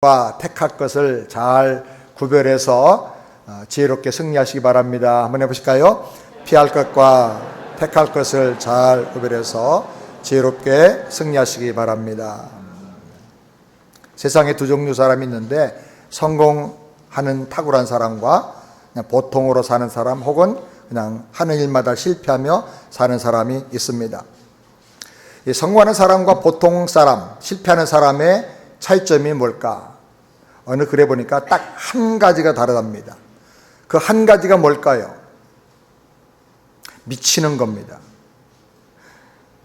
과 택할 것을 잘 구별해서 지혜롭게 승리하시기 바랍니다. 한번 해보실까요? 피할 것과 택할 것을 잘 구별해서 지혜롭게 승리하시기 바랍니다. 세상에 두 종류 사람이 있는데, 성공하는 탁월한 사람과 그냥 보통으로 사는 사람, 혹은 그냥 하는 일마다 실패하며 사는 사람이 있습니다. 이 성공하는 사람과 보통 사람, 실패하는 사람의 차이점이 뭘까? 어느 글에 보니까 딱 한 가지가 다르답니다. 그 한 가지가 뭘까요? 미치는 겁니다.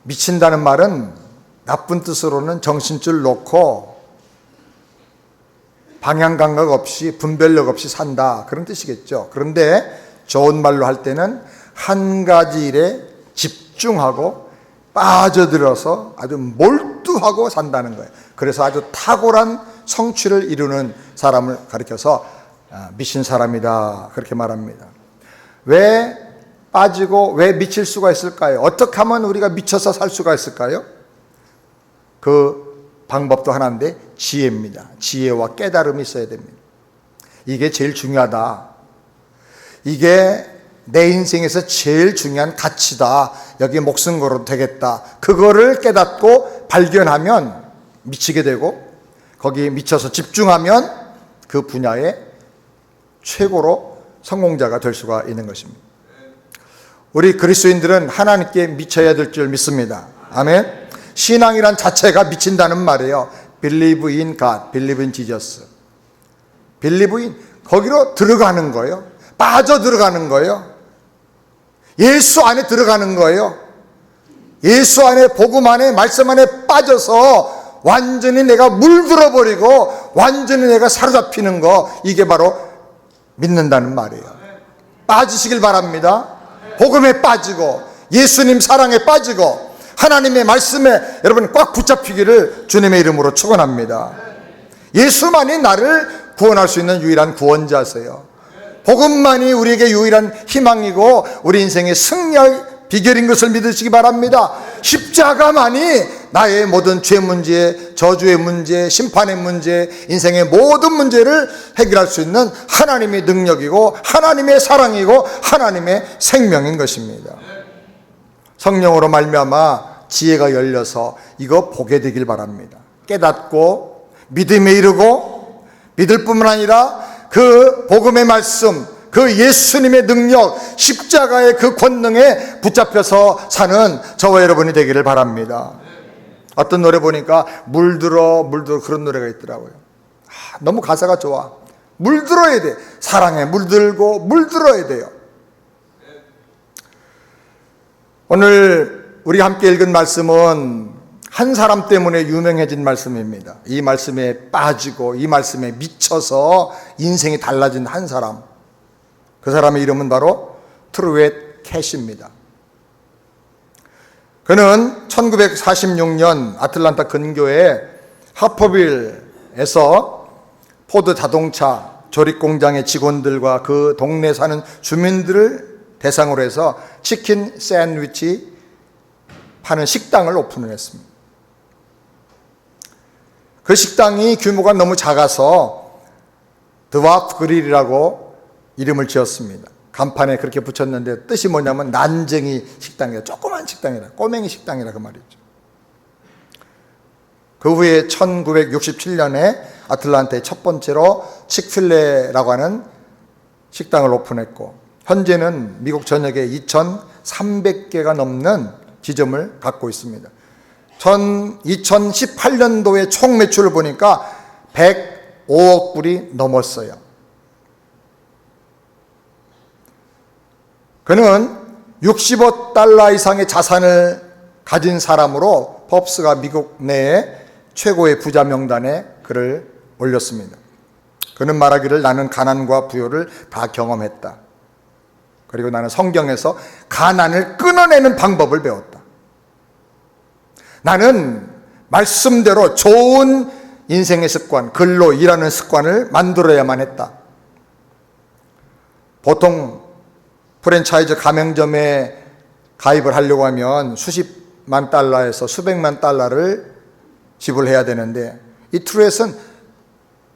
미친다는 말은 나쁜 뜻으로는 정신줄 놓고 방향 감각 없이 분별력 없이 산다, 그런 뜻이겠죠. 그런데 좋은 말로 할 때는 한 가지 일에 집중하고 빠져들어서 아주 몰두하고 산다는 거예요. 그래서 아주 탁월한 성취를 이루는 사람을 가리켜서 미친 사람이다, 그렇게 말합니다. 왜 빠지고 왜 미칠 수가 있을까요? 어떻게 하면 우리가 미쳐서 살 수가 있을까요? 그 방법도 하나인데 지혜입니다. 지혜와 깨달음이 있어야 됩니다. 이게 제일 중요하다. 이게 내 인생에서 제일 중요한 가치다. 여기에 목숨 걸어도 되겠다. 그거를 깨닫고 발견하면 미치게 되고, 거기에 미쳐서 집중하면 그 분야의 최고로 성공자가 될 수가 있는 것입니다. 우리 그리스도인들은 하나님께 미쳐야 될 줄 믿습니다. 아멘. 신앙이란 자체가 미친다는 말이에요. Believe in God, believe in Jesus. Believe in, 거기로 들어가는 거예요. 빠져 들어가는 거예요. 예수 안에 들어가는 거예요. 예수 안에, 복음 안에, 말씀 안에 빠져서 완전히 내가 물들어 버리고 완전히 내가 사로잡히는 거, 이게 바로 믿는다는 말이에요. 빠지시길 바랍니다. 복음에 빠지고 예수님 사랑에 빠지고 하나님의 말씀에 여러분 꽉 붙잡히기를 주님의 이름으로 축원합니다. 예수만이 나를 구원할 수 있는 유일한 구원자세요. 복음만이 우리에게 유일한 희망이고 우리 인생의 승리할 비결인 것을 믿으시기 바랍니다. 십자가만이 나의 모든 죄 문제, 저주의 문제, 심판의 문제, 인생의 모든 문제를 해결할 수 있는 하나님의 능력이고 하나님의 사랑이고 하나님의 생명인 것입니다. 성령으로 말미암아 지혜가 열려서 이거 보게 되길 바랍니다. 깨닫고 믿음에 이르고, 믿을 뿐만 아니라 그 복음의 말씀, 그 예수님의 능력, 십자가의 그 권능에 붙잡혀서 사는 저와 여러분이 되기를 바랍니다. 어떤 노래 보니까 물들어 그런 노래가 있더라고요. 너무 가사가 좋아. 물들어야 돼. 사랑에 물들고 물들어야 돼요. 오늘 우리 함께 읽은 말씀은 한 사람 때문에 유명해진 말씀입니다. 이 말씀에 빠지고 이 말씀에 미쳐서 인생이 달라진 한 사람, 그 사람의 이름은 바로 트루엣 캐시입니다. 그는 1946년 아틀란타 근교의 하퍼빌에서 포드 자동차 조립 공장의 직원들과 그 동네에 사는 주민들을 대상으로 해서 치킨 샌드위치 파는 식당을 오픈을 했습니다. 그 식당이 규모가 너무 작아서 드와프 그릴이라고 이름을 지었습니다. 간판에 그렇게 붙였는데 뜻이 뭐냐면 난쟁이 식당이라, 조그만 식당이라, 꼬맹이 식당이라 그 말이죠. 그 후에 1967년에 아틀란타의 첫 번째로 칙필레라고 하는 식당을 오픈했고, 현재는 미국 전역에 2,300개가 넘는 지점을 갖고 있습니다. 2018년도에 총 매출을 보니까 105억 불이 넘었어요. 그는 65달러 이상의 자산을 가진 사람으로 법스가 미국 내에 최고의 부자 명단에 그를 올렸습니다. 그는 말하기를 나는 가난과 부요를 다 경험했다. 그리고 나는 성경에서 가난을 끊어내는 방법을 배웠다. 나는 말씀대로 좋은 인생의 습관, 근로 일하는 습관을 만들어야만 했다. 보통 프랜차이즈 가맹점에 가입을 하려고 하면 수십만 달러에서 수백만 달러를 지불해야 되는데, 이 트루엣은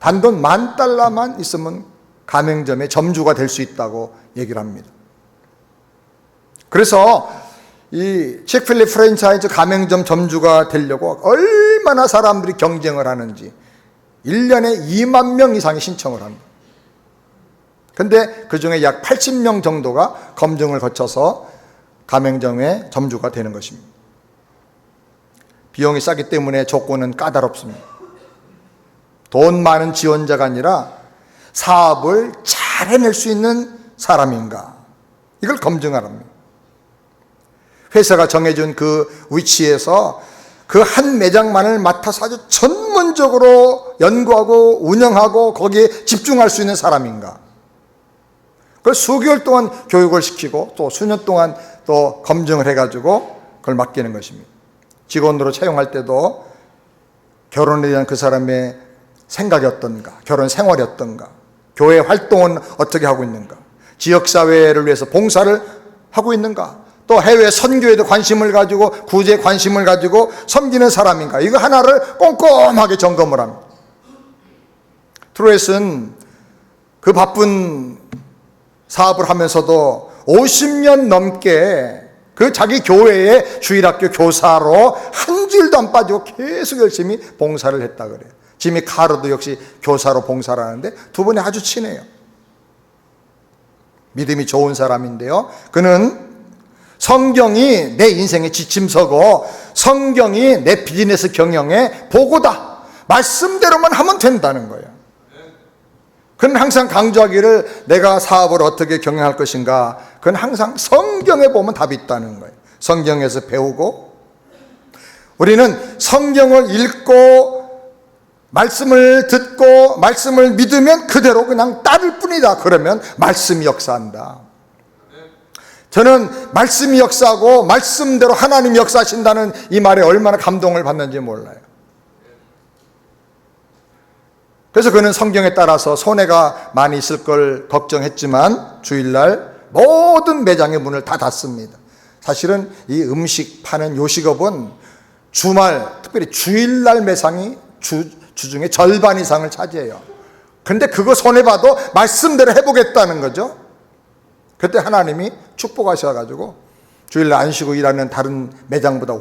단돈 $10,000만 있으면 가맹점의 점주가 될 수 있다고 얘기를 합니다. 그래서 이 치크필레 프랜차이즈 가맹점 점주가 되려고 얼마나 사람들이 경쟁을 하는지 1년에 2만 명 이상이 신청을 합니다. 근데 그 중에 약 80명 정도가 검증을 거쳐서 가맹점의 점주가 되는 것입니다. 비용이 싸기 때문에 조건은 까다롭습니다. 돈 많은 지원자가 아니라 사업을 잘 해낼 수 있는 사람인가, 이걸 검증하랍니다. 회사가 정해준 그 위치에서 그 한 매장만을 맡아서 아주 전문적으로 연구하고 운영하고 거기에 집중할 수 있는 사람인가, 그걸 수개월 동안 교육을 시키고 또 수년 동안 또 검증을 해가지고 그걸 맡기는 것입니다. 직원으로 채용할 때도 결혼에 대한 그 사람의 생각이 어떤가, 결혼 생활이 어떤가, 교회 활동은 어떻게 하고 있는가, 지역사회를 위해서 봉사를 하고 있는가, 또 해외 선교에도 관심을 가지고 구제에 관심을 가지고 섬기는 사람인가, 이거 하나를 꼼꼼하게 점검을 합니다. 트루엣은 그 바쁜 사업을 하면서도 50년 넘게 그 자기 교회의 주일학교 교사로 한 줄도 안 빠지고 계속 열심히 봉사를 했다 그래요. 지미 카르도 역시 교사로 봉사를 하는데 두 분이 아주 친해요. 믿음이 좋은 사람인데요, 그는 성경이 내 인생의 지침서고 성경이 내 비즈니스 경영의 보고다, 말씀대로만 하면 된다는 거예요. 그는 항상 강조하기를 내가 사업을 어떻게 경영할 것인가, 그건 항상 성경에 보면 답이 있다는 거예요. 성경에서 배우고, 우리는 성경을 읽고 말씀을 듣고 말씀을 믿으면 그대로 그냥 따를 뿐이다. 그러면 말씀이 역사한다. 저는 말씀이 역사하고 말씀대로 하나님이 역사하신다는 이 말에 얼마나 감동을 받는지 몰라요. 그래서 그는 성경에 따라서 손해가 많이 있을 걸 걱정했지만 주일날 모든 매장의 문을 다 닫습니다. 사실은 이 음식 파는 요식업은 주말, 특별히 주일날 매상이 주중에 절반 이상을 차지해요. 그런데 그거 손해봐도 말씀대로 해보겠다는 거죠. 그때 하나님이 축복하셔가지고 주일날 안 쉬고 일하는 다른 매장보다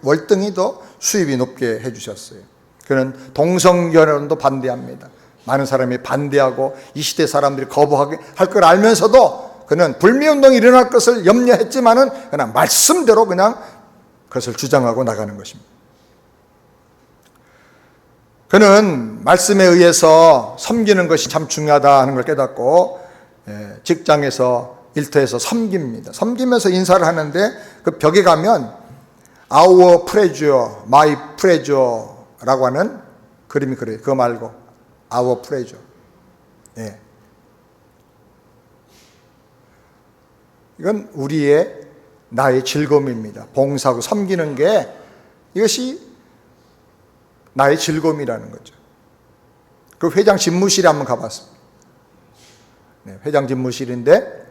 월등히 더 수입이 높게 해주셨어요. 그는 동성결혼도 반대합니다. 많은 사람이 반대하고 이 시대 사람들이 거부하게 할 걸 알면서도 그는 불매운동이 일어날 것을 염려했지만은 그냥 말씀대로 그냥 그것을 주장하고 나가는 것입니다. 그는 말씀에 의해서 섬기는 것이 참 중요하다 하는 걸 깨닫고 직장에서 일터에서 섬깁니다. 섬기면서 인사를 하는데 그 벽에 가면 Our pleasure, my pleasure 라고 하는 그림이 그래요. 그거 말고 Our pleasure. 예. 이건 우리의 나의 즐거움입니다. 봉사하고 섬기는 게 이것이 나의 즐거움이라는 거죠. 그 회장 집무실에 한번 가봤습니다. 네, 회장 집무실인데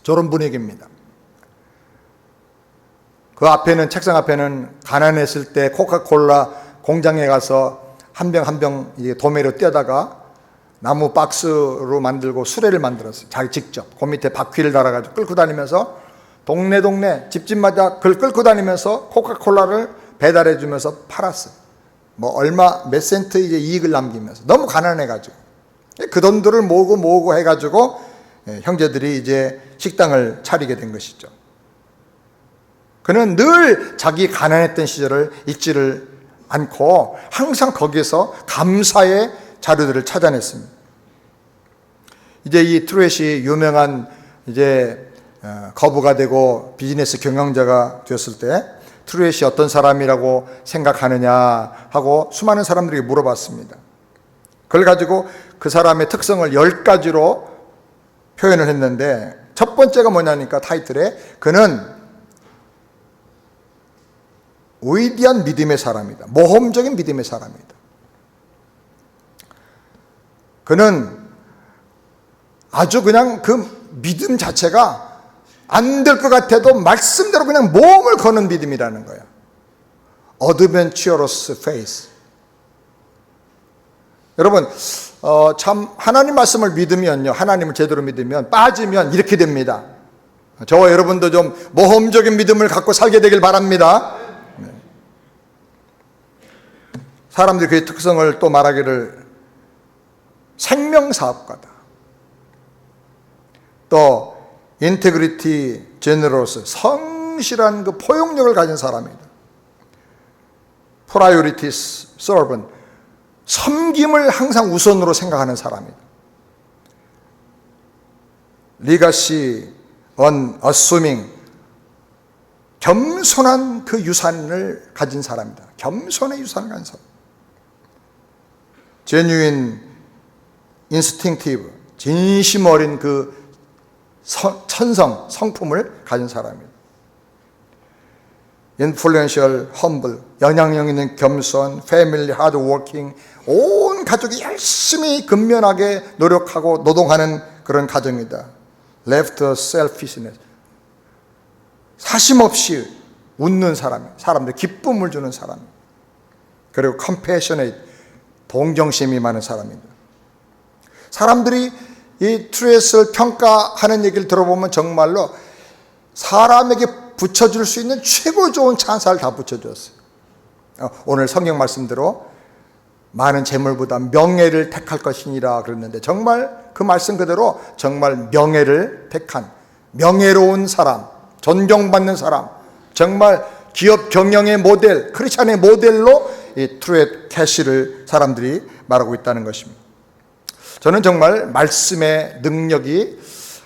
저런 분위기입니다. 그 앞에는, 책상 앞에는 가난했을 때 코카콜라 공장에 가서 한 병 한 병 도매로 떼다가 나무 박스로 만들고 수레를 만들었어요. 자기 직접. 그 밑에 바퀴를 달아가지고 끌고 다니면서 동네 집집마다 그걸 끌고 다니면서 코카콜라를 배달해 주면서 팔았어요. 뭐 얼마 몇 센트 이제 이익을 남기면서 너무 가난해가지고 그 돈들을 모으고 해가지고 형제들이 이제 식당을 차리게 된 것이죠. 그는 늘 자기 가난했던 시절을 잊지를 않고 항상 거기에서 감사의 자료들을 찾아냈습니다. 이제 이 트루엣이 유명한 이제 거부가 되고 비즈니스 경영자가 되었을 때 트루엣이 어떤 사람이라고 생각하느냐 하고 수많은 사람들에게 물어봤습니다. 그걸 가지고 그 사람의 특성을 10가지로 표현을 했는데 첫 번째가 뭐냐니까 타이틀에 그는 위대한 믿음의 사람이다. 모험적인 믿음의 사람이다. 그는 아주 그냥 그 믿음 자체가 안 될 것 같아도 말씀대로 그냥 몸을 거는 믿음이라는 거야. Adventurous faith. 여러분, 참 하나님 말씀을 믿으면요, 하나님을 제대로 믿으면 빠지면 이렇게 됩니다. 저와 여러분도 좀 모험적인 믿음을 갖고 살게 되길 바랍니다. 사람들이 그의 특성을 또 말하기를 생명사업가다, 또 인테그리티 제너러스, 성실한 그 포용력을 가진 사람이다, 프라이오리티스 서번, 섬김을 항상 우선으로 생각하는 사람이다, 리가시 언 어스밍, 겸손한 그 유산을 가진 사람이다. 겸손의 유산을 가진 사람. 제뉴인 인스팅티브, 진심 어린 그 천성, 성품을 가진 사람입니다. 인플루언셜 험블, 영향력 있는 겸손, 패밀리 하드워킹, 온 가족이 열심히 근면하게 노력하고 노동하는 그런 가정이다. left selfishness, 사심 없이 웃는 사람, 사람들 기쁨을 주는 사람, 그리고 compassionate, 동정심이 많은 사람입니다. 사람들이 이 트레스를 평가하는 얘기를 들어보면 정말로 사람에게 붙여줄 수 있는 최고 좋은 찬사를 다 붙여줬어요. 오늘 성경 말씀대로 많은 재물보다 명예를 택할 것이니라 그랬는데, 정말 그 말씀 그대로 정말 명예를 택한 명예로운 사람, 존경받는 사람, 정말 기업 경영의 모델, 크리스찬의 모델로 이 트루엣 캐시를 사람들이 말하고 있다는 것입니다. 저는 정말 말씀의 능력이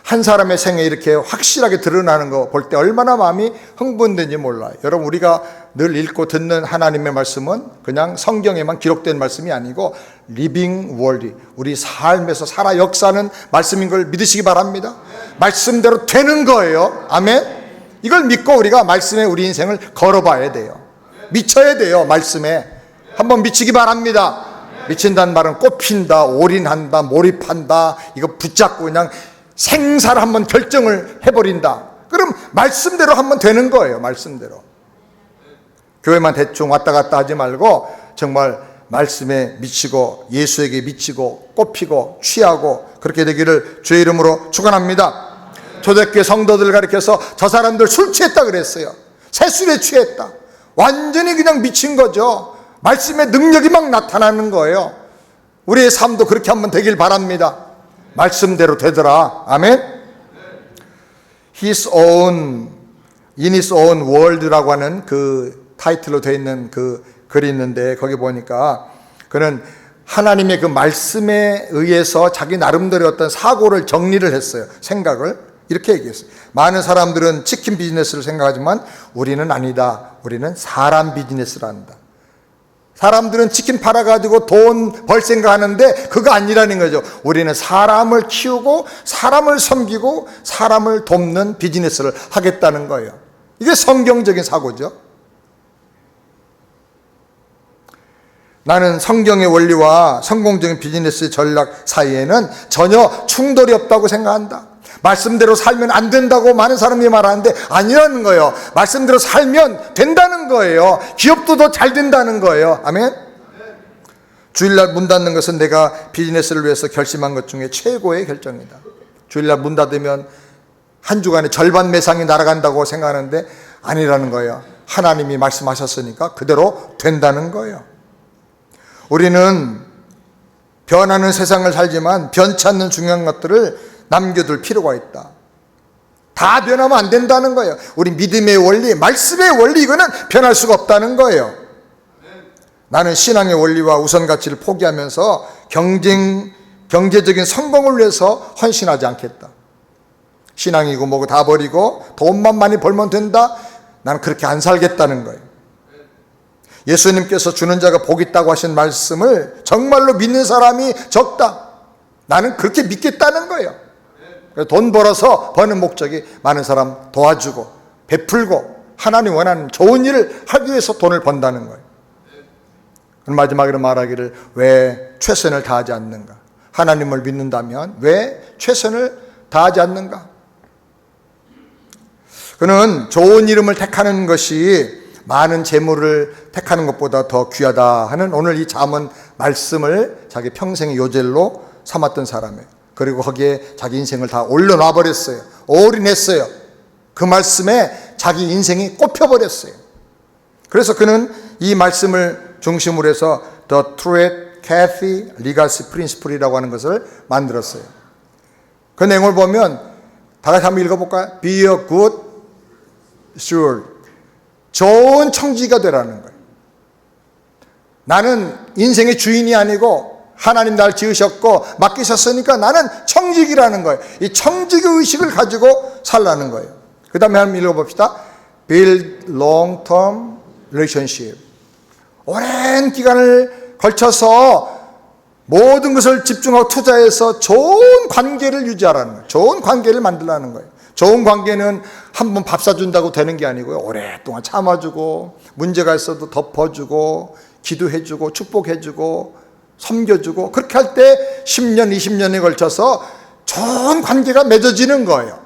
한 사람의 생에 이렇게 확실하게 드러나는 거 볼 때 얼마나 마음이 흥분되는지 몰라요. 여러분, 우리가 늘 읽고 듣는 하나님의 말씀은 그냥 성경에만 기록된 말씀이 아니고 리빙 월드, 우리 삶에서 살아 역사하는 말씀인 걸 믿으시기 바랍니다. 말씀대로 되는 거예요. 아멘. 이걸 믿고 우리가 말씀에 우리 인생을 걸어봐야 돼요. 미쳐야 돼요. 말씀에 한번 미치기 바랍니다. 미친다는 말은 꼽힌다, 올인한다, 몰입한다, 이거 붙잡고 그냥 생사를 한번 결정을 해버린다. 그럼 말씀대로 한번 되는 거예요. 말씀대로. 교회만 대충 왔다 갔다 하지 말고 정말 말씀에 미치고 예수에게 미치고 꼽히고 취하고 그렇게 되기를 주의 이름으로 축원합니다. 초대교회 성도들 가리켜서 저 사람들 술 취했다 그랬어요. 새술에 취했다. 완전히 그냥 미친 거죠. 말씀의 능력이 막 나타나는 거예요. 우리의 삶도 그렇게 한번 되길 바랍니다. 말씀대로 되더라. 아멘. His own, in his own world라고 하는 그 타이틀로 되어 있는 그 글이 있는데, 거기 보니까 그는 하나님의 그 말씀에 의해서 자기 나름대로 어떤 사고를 정리를 했어요. 생각을 이렇게 얘기했어요. 많은 사람들은 치킨 비즈니스를 생각하지만 우리는 아니다. 우리는 사람 비즈니스를 한다. 사람들은 치킨 팔아가지고 돈 벌 생각하는데 그거 아니라는 거죠. 우리는 사람을 키우고 사람을 섬기고 사람을 돕는 비즈니스를 하겠다는 거예요. 이게 성경적인 사고죠. 나는 성경의 원리와 성공적인 비즈니스 전략 사이에는 전혀 충돌이 없다고 생각한다. 말씀대로 살면 안 된다고 많은 사람이 말하는데 아니라는 거예요. 말씀대로 살면 된다는 거예요. 기업도 더 잘 된다는 거예요. 아멘. 주일날 문 닫는 것은 내가 비즈니스를 위해서 결심한 것 중에 최고의 결정이다. 주일날 문 닫으면 한 주간에 절반 매상이 날아간다고 생각하는데 아니라는 거예요. 하나님이 말씀하셨으니까 그대로 된다는 거예요. 우리는 변하는 세상을 살지만 변치 않는 중요한 것들을 남겨둘 필요가 있다. 다 변하면 안 된다는 거예요. 우리 믿음의 원리, 말씀의 원리, 이거는 변할 수가 없다는 거예요. 나는 신앙의 원리와 우선가치를 포기하면서 경제적인 성공을 위해서 헌신하지 않겠다. 신앙이고 뭐고 다 버리고 돈만 많이 벌면 된다? 나는 그렇게 안 살겠다는 거예요. 예수님께서 주는 자가 복 있다고 하신 말씀을 정말로 믿는 사람이 적다. 나는 그렇게 믿겠다는 거예요. 돈 벌어서 버는 목적이 많은 사람 도와주고 베풀고 하나님 원하는 좋은 일을 하기 위해서 돈을 번다는 거예요. 마지막으로 말하기를 왜 최선을 다하지 않는가? 하나님을 믿는다면 왜 최선을 다하지 않는가? 그는 좋은 이름을 택하는 것이 많은 재물을 택하는 것보다 더 귀하다 하는 오늘 이 잠언 말씀을 자기 평생의 요절로 삼았던 사람이에요. 그리고 거기에 자기 인생을 다 올려놔 버렸어요. 올인했어요. 그 말씀에 자기 인생이 꼽혀버렸어요. 그래서 그는 이 말씀을 중심으로 해서 The Truett Cathy Legacy Principle이라고 하는 것을 만들었어요. 그 내용을 보면 다 같이 한번 읽어볼까요? Be a good steward. 좋은 청지기가 되라는 거예요. 나는 인생의 주인이 아니고 하나님 날 지으셨고 맡기셨으니까 나는 청지기라는 거예요. 이 청지기 의식을 가지고 살라는 거예요. 그 다음에 한번 읽어봅시다. Build long-term relationship. 오랜 기간을 걸쳐서 모든 것을 집중하고 투자해서 좋은 관계를 유지하라는 거예요. 좋은 관계를 만들라는 거예요. 좋은 관계는 한 번 밥 사준다고 되는 게 아니고요. 오랫동안 참아주고 문제가 있어도 덮어주고 기도해주고 축복해주고 섬겨주고 그렇게 할 때 10년, 20년에 걸쳐서 좋은 관계가 맺어지는 거예요.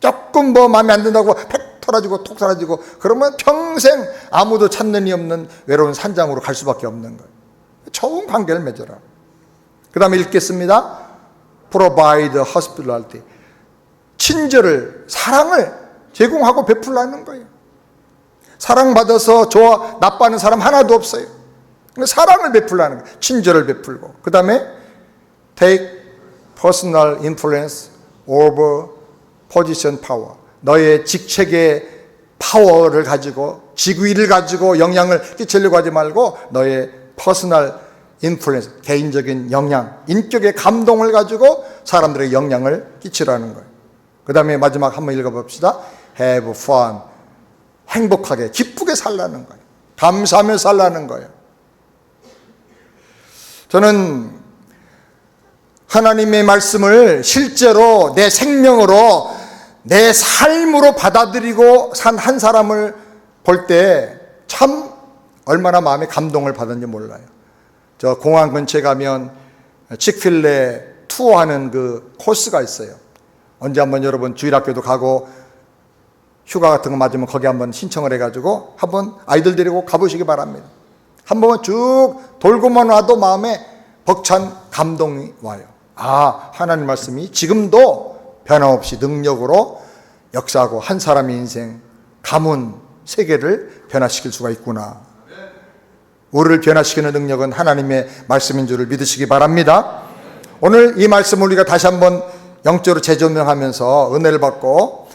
조금 뭐 마음에 안 든다고 팩 털어지고 톡 사라지고 그러면 평생 아무도 찾는 이 없는 외로운 산장으로 갈 수밖에 없는 거예요. 좋은 관계를 맺어라. 그 다음에 읽겠습니다. Provide hospitality. 친절을, 사랑을 제공하고 베풀라는 거예요. 사랑받아서 좋아, 나빠하는 사람 하나도 없어요. 사랑을 베풀라는 거예요. 친절을 베풀고. 그 다음에 Take personal influence over position power. 너의 직책의 파워를 가지고 직위를 가지고 영향을 끼치려고 하지 말고 너의 퍼스널 인플루언스, 개인적인 영향, 인격의 감동을 가지고 사람들에게 영향을 끼치라는 거예요. 그 다음에 마지막 한번 읽어봅시다. Have fun. 행복하게, 기쁘게 살라는 거예요. 감사하며 살라는 거예요. 저는 하나님의 말씀을 실제로 내 생명으로 내 삶으로 받아들이고 산 한 사람을 볼 때 참 얼마나 마음에 감동을 받았는지 몰라요. 저 공항 근처에 가면 치크필레 투어하는 그 코스가 있어요. 언제 한번 여러분 주일학교도 가고 휴가 같은 거 맞으면 거기 한번 신청을 해가지고 한번 아이들 데리고 가보시기 바랍니다. 한 번만 쭉 돌고만 와도 마음에 벅찬 감동이 와요. 아, 하나님 말씀이 지금도 변함없이 능력으로 역사하고 한 사람의 인생, 가문, 세계를 변화시킬 수가 있구나. 우리를 변화시키는 능력은 하나님의 말씀인 줄을 믿으시기 바랍니다. 오늘 이 말씀을 우리가 다시 한번 영적으로 재조명하면서 은혜를 받고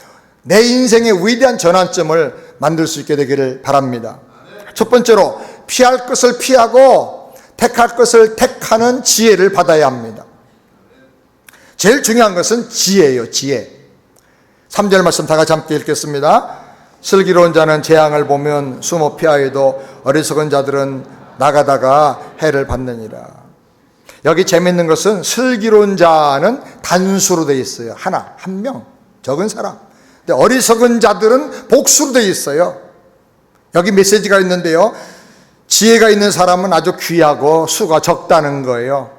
내 인생의 위대한 전환점을 만들 수 있게 되기를 바랍니다. 첫 번째로 피할 것을 피하고 택할 것을 택하는 지혜를 받아야 합니다. 제일 중요한 것은 지혜예요. 지혜. 3절 말씀 다 같이 함께 읽겠습니다. 슬기로운 자는 재앙을 보면 숨어 피하여도 어리석은 자들은 나가다가 해를 받느니라. 여기 재밌는 것은 슬기로운 자는 단수로 되어 있어요. 하나, 한 명, 적은 사람. 근데 어리석은 자들은 복수로 되어 있어요. 여기 메시지가 있는데요. 지혜가 있는 사람은 아주 귀하고 수가 적다는 거예요.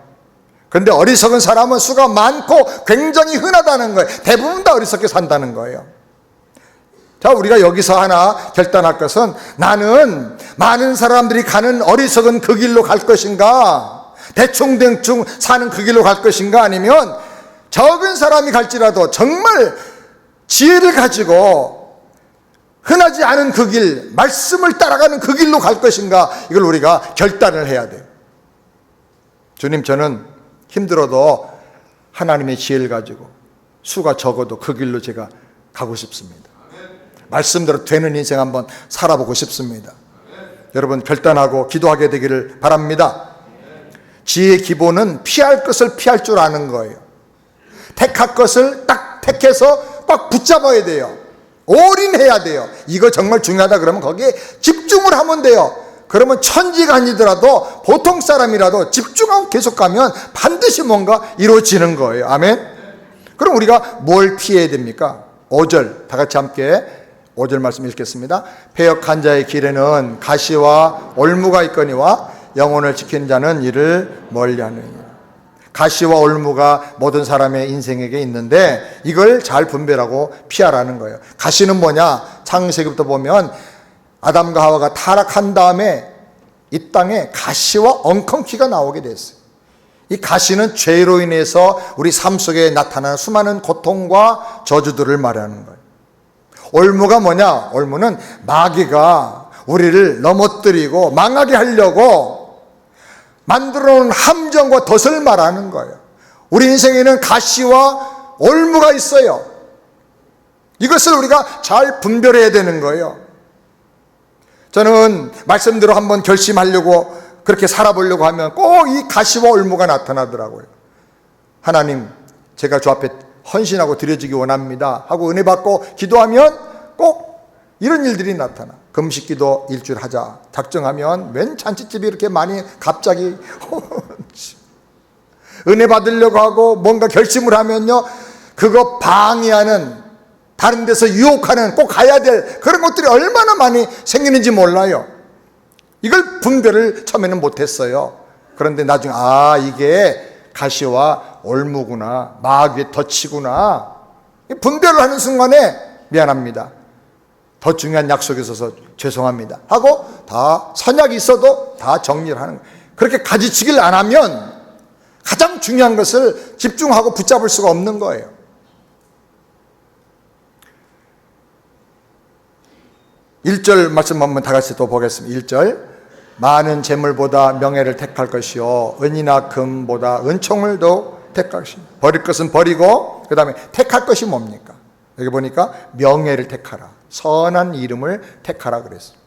그런데 어리석은 사람은 수가 많고 굉장히 흔하다는 거예요. 대부분 다 어리석게 산다는 거예요. 자, 우리가 여기서 하나 결단할 것은 나는 많은 사람들이 가는 어리석은 그 길로 갈 것인가, 대충대충 사는 그 길로 갈 것인가, 아니면 적은 사람이 갈지라도 정말 지혜를 가지고 흔하지 않은 그 길, 말씀을 따라가는 그 길로 갈 것인가, 이걸 우리가 결단을 해야 돼요. 주님, 저는 힘들어도 하나님의 지혜를 가지고 수가 적어도 그 길로 제가 가고 싶습니다. 말씀대로 되는 인생 한번 살아보고 싶습니다. 여러분 결단하고 기도하게 되기를 바랍니다. 지혜의 기본은 피할 것을 피할 줄 아는 거예요. 택할 것을 딱 택해서 꽉 붙잡아야 돼요. 올인해야 돼요. 이거 정말 중요하다 그러면 거기에 집중을 하면 돼요. 그러면 천지가 아니더라도 보통 사람이라도 집중하고 계속 가면 반드시 뭔가 이루어지는 거예요. 아멘. 그럼 우리가 뭘 피해야 됩니까? 5절 다 같이 함께 5절 말씀 읽겠습니다. 패역한 자의 길에는 가시와 올무가 있거니와 영혼을 지키는 자는 이를 멀리하느니라. 가시와 올무가 모든 사람의 인생에게 있는데 이걸 잘 분별하고 피하라는 거예요. 가시는 뭐냐? 창세기부터 보면 아담과 하와가 타락한 다음에 이 땅에 가시와 엉겅퀴가 나오게 됐어요. 이 가시는 죄로 인해서 우리 삶 속에 나타나는 수많은 고통과 저주들을 말하는 거예요. 올무가 뭐냐? 올무는 마귀가 우리를 넘어뜨리고 망하게 하려고 만들어 놓은 함정과 덫을 말하는 거예요. 우리 인생에는 가시와 올무가 있어요. 이것을 우리가 잘 분별해야 되는 거예요. 저는 말씀대로 한번 결심하려고 그렇게 살아보려고 하면 꼭 이 가시와 올무가 나타나더라고요. 하나님, 제가 주 앞에 헌신하고 드려지기 원합니다 하고 은혜 받고 기도하면 꼭 이런 일들이 나타나. 금식기도 일주일 하자 작정하면 웬 잔치집이 이렇게 많이 갑자기 은혜 받으려고 하고 뭔가 결심을 하면요, 그거 방해하는, 다른 데서 유혹하는, 꼭 가야 될 그런 것들이 얼마나 많이 생기는지 몰라요. 이걸 분별을 처음에는 못했어요. 그런데 나중에 이게 가시와 올무구나, 마귀의 덫이구나, 분별을 하는 순간에 미안합니다, 더 중요한 약속이 있어서 죄송합니다 하고 다 선약이 있어도 다 정리를 하는 거예요. 그렇게 가지치기를 안 하면 가장 중요한 것을 집중하고 붙잡을 수가 없는 거예요. 일 절 말씀 한번 다 같이 또 보겠습니다. 1절, 많은 재물보다 명예를 택할 것이요 은이나 금보다 은총을 더 택할 것이요. 버릴 것은 버리고 그 다음에 택할 것이 뭡니까? 여기 보니까 명예를 택하라, 선한 이름을 택하라 그랬어요.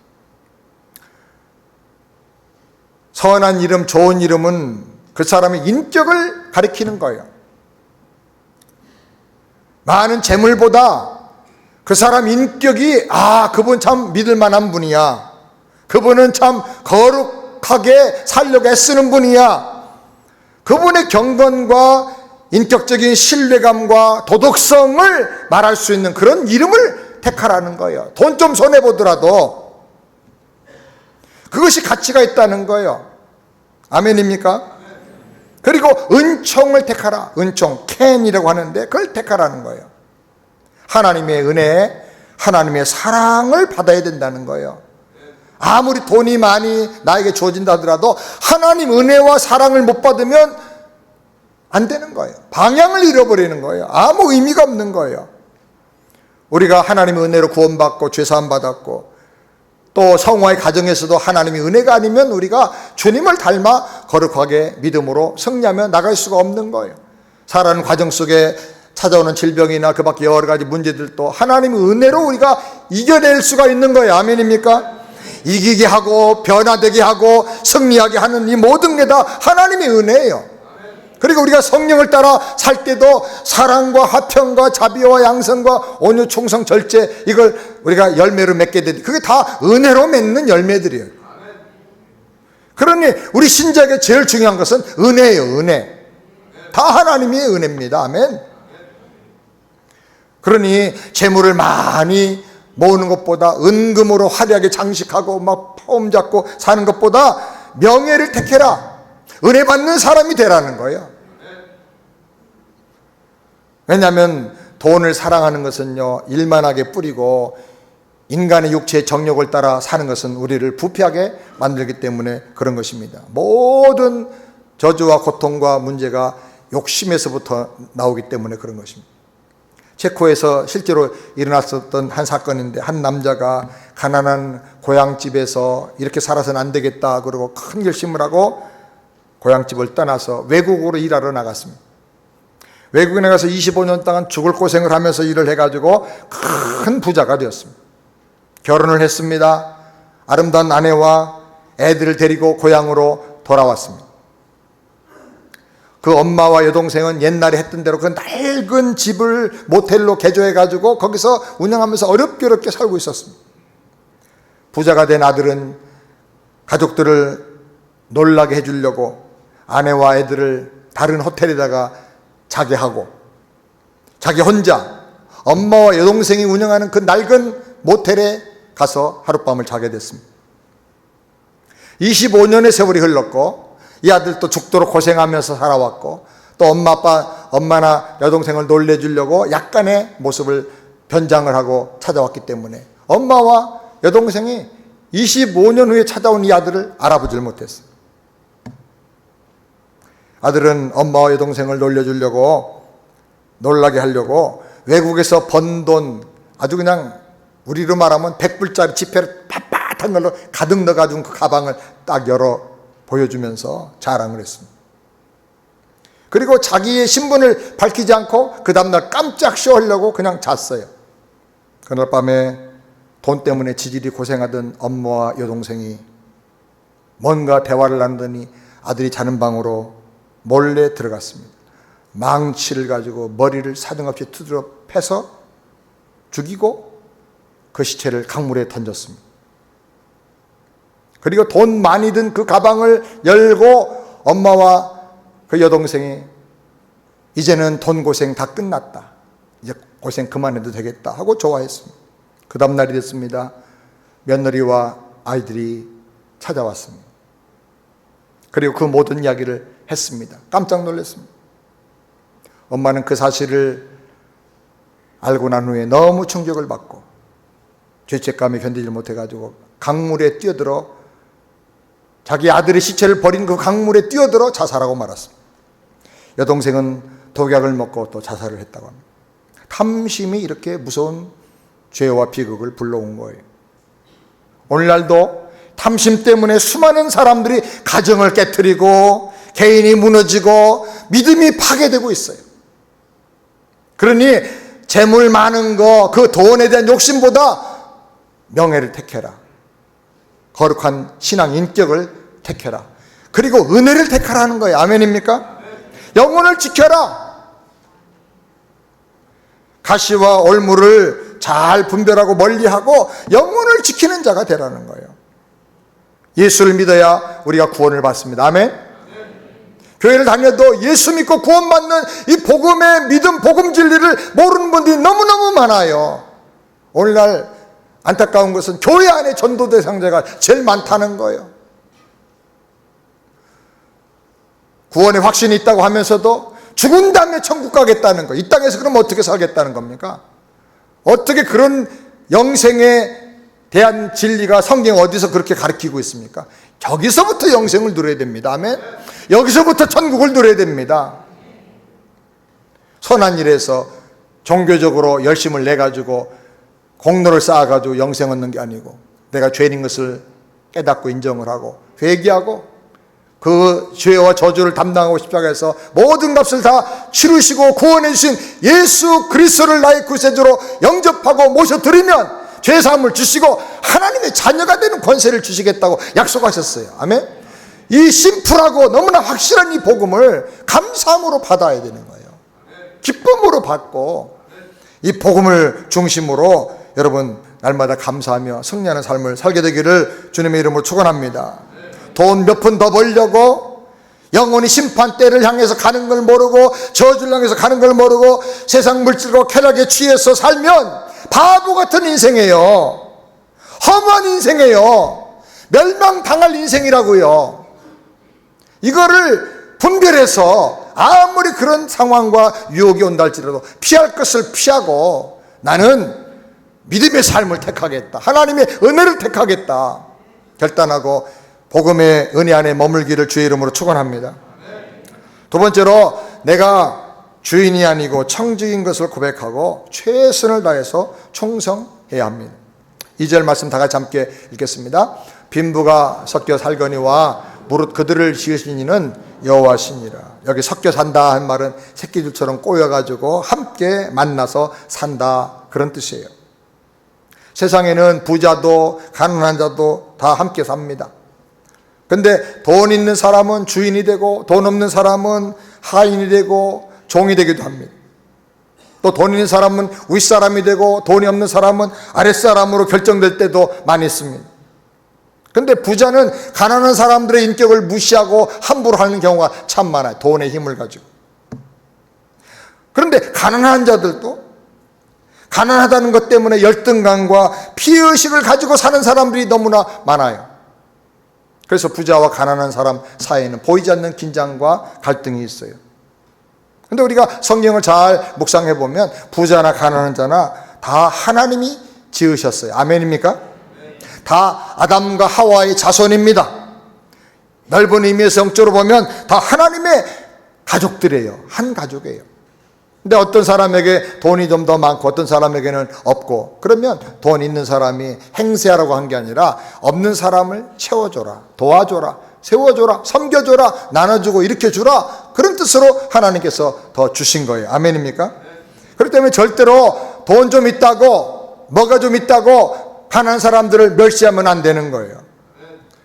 선한 이름, 좋은 이름은 그 사람의 인격을 가리키는 거예요. 많은 재물보다 그 사람 인격이, 그분 참 믿을 만한 분이야, 그분은 참 거룩하게 살려고 애쓰는 분이야, 그분의 경건과 인격적인 신뢰감과 도덕성을 말할 수 있는 그런 이름을 택하라는 거예요. 돈 좀 손해보더라도 그것이 가치가 있다는 거예요. 아멘입니까? 그리고 은총을 택하라. 은총, 캔이라고 하는데 그걸 택하라는 거예요. 하나님의 은혜, 하나님의 사랑을 받아야 된다는 거예요. 아무리 돈이 많이 나에게 주어진다 하더라도 하나님 은혜와 사랑을 못 받으면 안 되는 거예요. 방향을 잃어버리는 거예요. 아무 의미가 없는 거예요. 우리가 하나님의 은혜로 구원받고 죄사함 받았고 또 성화의 가정에서도 하나님의 은혜가 아니면 우리가 주님을 닮아 거룩하게 믿음으로 승리하며 나갈 수가 없는 거예요. 살아가는 과정 속에 찾아오는 질병이나 그 밖에 여러 가지 문제들도 하나님의 은혜로 우리가 이겨낼 수가 있는 거예요. 아멘입니까? 이기게 하고 변화되게 하고 승리하게 하는 이 모든 게 다 하나님의 은혜예요. 그리고 우리가 성령을 따라 살 때도 사랑과 화평과 자비와 양선과 온유 충성 절제, 이걸 우리가 열매로 맺게 되는데 그게 다 은혜로 맺는 열매들이에요. 그러니 우리 신자에게 제일 중요한 것은 은혜예요. 은혜. 다 하나님의 은혜입니다. 아멘. 그러니 재물을 많이 모으는 것보다, 은금으로 화려하게 장식하고 막 폼 잡고 사는 것보다 명예를 택해라, 은혜 받는 사람이 되라는 거예요. 왜냐하면 돈을 사랑하는 것은요, 일만하게 뿌리고 인간의 육체의 정욕을 따라 사는 것은 우리를 부패하게 만들기 때문에 그런 것입니다. 모든 저주와 고통과 문제가 욕심에서부터 나오기 때문에 그런 것입니다. 체코에서 실제로 일어났었던 한 사건인데, 한 남자가 가난한 고향집에서 이렇게 살아서는 안 되겠다 그러고 큰 결심을 하고 고향집을 떠나서 외국으로 일하러 나갔습니다. 외국에 나가서 25년 동안 죽을 고생을 하면서 일을 해가지고 큰 부자가 되었습니다. 결혼을 했습니다. 아름다운 아내와 애들을 데리고 고향으로 돌아왔습니다. 그 엄마와 여동생은 옛날에 했던 대로 그 낡은 집을 모텔로 개조해가지고 거기서 운영하면서 어렵게 살고 있었습니다. 부자가 된 아들은 가족들을 놀라게 해주려고 아내와 애들을 다른 호텔에다가 자게 하고 자기 혼자 엄마와 여동생이 운영하는 그 낡은 모텔에 가서 하룻밤을 자게 됐습니다. 25년의 세월이 흘렀고 이 아들도 죽도록 고생하면서 살아왔고 또 엄마나 여동생을 놀래주려고 약간의 모습을 변장을 하고 찾아왔기 때문에 엄마와 여동생이 25년 후에 찾아온 이 아들을 알아보질 못했어요. 아들은 엄마와 여동생을 놀라게 하려고 외국에서 번 돈, 아주 그냥 우리로 말하면 100불짜리 지폐를 빳빳한 걸로 가득 넣어가지고 그 가방을 딱 열어 보여주면서 자랑을 했습니다. 그리고 자기의 신분을 밝히지 않고 그 다음날 깜짝 쇼하려고 그냥 잤어요. 그날 밤에 돈 때문에 지질이 고생하던 엄마와 여동생이 뭔가 대화를 나누더니 아들이 자는 방으로 몰래 들어갔습니다. 망치를 가지고 머리를 사정없이 두드려 패서 죽이고 그 시체를 강물에 던졌습니다. 그리고 돈 많이 든 그 가방을 열고 엄마와 그 여동생이 이제는 돈 고생 다 끝났다, 이제 고생 그만해도 되겠다 하고 좋아했습니다. 그 다음 날이 됐습니다. 며느리와 아이들이 찾아왔습니다. 그리고 그 모든 이야기를 했습니다. 깜짝 놀랐습니다. 엄마는 그 사실을 알고 난 후에 너무 충격을 받고 죄책감에 견디지 못해가지고 강물에 뛰어들어 자기 아들의 시체를 버린 그 강물에 뛰어들어 자살하고 말았습니다. 여동생은 독약을 먹고 또 자살을 했다고 합니다. 탐심이 이렇게 무서운 죄와 비극을 불러온 거예요. 오늘날도 탐심 때문에 수많은 사람들이 가정을 깨트리고 개인이 무너지고 믿음이 파괴되고 있어요. 그러니 재물 많은 거, 그 돈에 대한 욕심보다 명예를 택해라, 거룩한 신앙 인격을 택해라, 그리고 은혜를 택하라는 거예요. 아멘입니까? 영혼을 지켜라. 가시와 올무를 잘 분별하고 멀리하고 영혼을 지키는 자가 되라는 거예요. 예수를 믿어야 우리가 구원을 받습니다. 아멘. 교회를 다녀도 예수 믿고 구원받는 이 복음의 믿음, 복음 진리를 모르는 분들이 너무너무 많아요. 오늘날 안타까운 것은 교회 안에 전도 대상자가 제일 많다는 거예요. 구원의 확신이 있다고 하면서도 죽은 다음에 천국 가겠다는 거, 이 땅에서 그럼 어떻게 살겠다는 겁니까? 어떻게 그런 영생에 대한 진리가 성경 어디서 그렇게 가르치고 있습니까? 여기서부터 영생을 누려야 됩니다. 아멘. 여기서부터 천국을 누려야 됩니다. 선한 일에서 종교적으로 열심을 내가지고 공로를 쌓아가지고 영생 얻는 게 아니고, 내가 죄인 것을 깨닫고 인정을 하고 회개하고 그 죄와 저주를 담당하고 십자가에서 모든 값을 다 치르시고 구원해 주신 예수 그리스도를 나의 구세주로 영접하고 모셔드리면 죄사함을 주시고 하나님의 자녀가 되는 권세를 주시겠다고 약속하셨어요. 아멘. 이 심플하고 너무나 확실한 이 복음을 감사함으로 받아야 되는 거예요. 기쁨으로 받고 이 복음을 중심으로 여러분 날마다 감사하며 승리하는 삶을 살게 되기를 주님의 이름으로 축원합니다. 돈 몇 푼 더 벌려고 영혼이 심판대를 향해서 가는 걸 모르고 저주를 향해서 가는 걸 모르고 세상 물질과 쾌락에 취해서 살면 바보 같은 인생이에요. 허무한 인생이에요. 멸망당할 인생이라고요. 이거를 분별해서 아무리 그런 상황과 유혹이 온다 할지라도 피할 것을 피하고 나는 믿음의 삶을 택하겠다, 하나님의 은혜를 택하겠다 결단하고 복음의 은혜 안에 머물기를 주의 이름으로 축원합니다. 두 번째로 내가 주인이 아니고 청지기인 것을 고백하고 최선을 다해서 충성해야 합니다. 2절 말씀 다 같이 함께 읽겠습니다. 빈부가 섞여 살거니와 무릇 그들을 지으신 이는 여호와시니라. 여기 섞여 산다 한 말은 새끼들처럼 꼬여가지고 함께 만나서 산다, 그런 뜻이에요. 세상에는 부자도 가난한 자도 다 함께 삽니다. 근데 돈 있는 사람은 주인이 되고 돈 없는 사람은 하인이 되고 종이 되기도 합니다. 또 돈 있는 사람은 윗사람이 되고 돈이 없는 사람은 아랫사람으로 결정될 때도 많이 있습니다. 근데 부자는 가난한 사람들의 인격을 무시하고 함부로 하는 경우가 참 많아요. 돈의 힘을 가지고. 그런데 가난한 자들도 가난하다는 것 때문에 열등감과 피해의식을 가지고 사는 사람들이 너무나 많아요. 그래서 부자와 가난한 사람 사이에는 보이지 않는 긴장과 갈등이 있어요. 그런데 우리가 성경을 잘 묵상해 보면 부자나 가난한 자나 다 하나님이 지으셨어요. 아멘입니까? 다 아담과 하와의 자손입니다. 넓은 의미에서 영적으로 보면 다 하나님의 가족들이에요. 한 가족이에요. 근데 어떤 사람에게 돈이 좀 더 많고 어떤 사람에게는 없고, 그러면 돈 있는 사람이 행세하라고 한 게 아니라 없는 사람을 채워줘라, 도와줘라, 세워줘라, 섬겨줘라, 나눠주고 이렇게 주라, 그런 뜻으로 하나님께서 더 주신 거예요. 아멘입니까? 그렇기 때문에 절대로 돈 좀 있다고, 뭐가 좀 있다고 가난한 사람들을 멸시하면 안 되는 거예요.